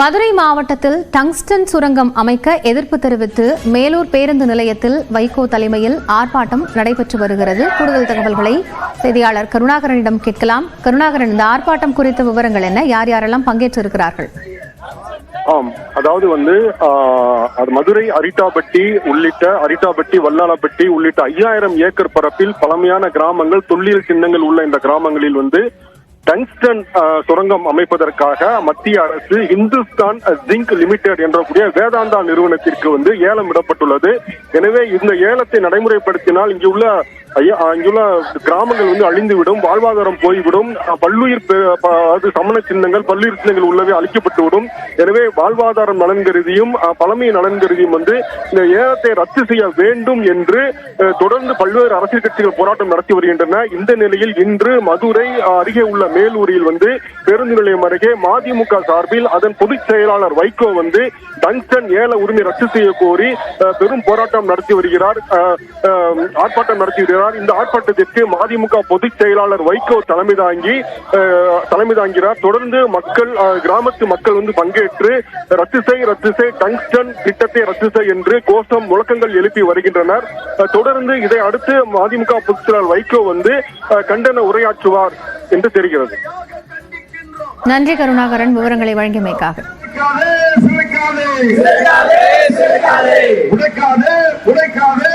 மதுரை மாவட்டத்தில் டங்ஸ்டன் சுரங்கம் அமைக்க எதிர்ப்பு தெரிவித்து மேலூர் பேருந்து நிலையத்தில் வைகோ தலைமையில் ஆர்ப்பாட்டம் நடைபெற்று வருகிறது. கூடுதல் தகவல்களை செய்தியாளர் கருணாகரனிடம் கேட்கலாம். கருணாகரன், இந்த ஆர்ப்பாட்டம் குறித்த விவரங்கள் என்ன? யார் யாரெல்லாம் பங்கேற்றிருக்கிறார்கள்? அதாவது மதுரை அரிட்டாபட்டி வல்லாளப்பட்டி உள்ளிட்ட 5000 ஏக்கர் பரப்பில் பழமையான கிராமங்கள், தொல்லியல் சின்னங்கள் உள்ள இந்த கிராமங்களில் டங்ஸ்டன் சுரங்கம் அமைப்பதற்காக மத்திய அரசு இந்துஸ்தான் ஜிங்க் லிமிடெட் என்ற கூடிய வேதாந்தா நிறுவனத்திற்கு ஏலம் விடப்பட்டுள்ளது. எனவே இந்த ஏலத்தை நடைமுறைப்படுத்தினால் இங்குள்ள கிராமங்கள் அழிந்துவிடும், வாழ்வாதாரம் போய்விடும், பல்லுயிர் சமண சின்னங்கள், பல்லுயிர் சின்னங்கள் உள்ளவே அழிக்கப்பட்டுவிடும். எனவே வாழ்வாதாரம் நலன் கருதியும் பழமை நலன் கருதியும் இந்த ஏலத்தை ரத்து செய்ய வேண்டும் என்று தொடர்ந்து பல்வேறு அரசியல் கட்சிகள் போராட்டம் நடத்தி வருகின்றன. இந்த நிலையில் இன்று மதுரை அருகே உள்ள மேலூரில் பேருந்து நிலையம் அருகே மதிமுக சார்பில் அதன் பொதுச் செயலாளர் வைகோ டங்ஸ்டன் ஏல உரிமை ரத்து செய்ய கோரி பெரும் போராட்டம் நடத்தி வருகிறார், ஆர்ப்பாட்டம் நடத்தி வருகிறார். இந்த ஆர்ப்பாட்டத்திற்கு மதிமுக பொதுச் செயலாளர் வைகோ தலைமை தாங்கிறார். தொடர்ந்து கிராமத்து மக்கள் பங்கேற்று ரத்து செய் டங்ஸ்டன் திட்டத்தை ரத்து செய் என்று கோஷம் முழக்கங்கள் எழுப்பி வருகின்றனர். தொடர்ந்து இதை அடுத்து மதிமுக பொதுச் செயலாளர் வைகோ கண்டன உரையாற்றுவார் என்று தெரிகிறது. நன்றி கருணாகரன், விவரங்களை வழங்கியமைக்காக. உடைக்காதே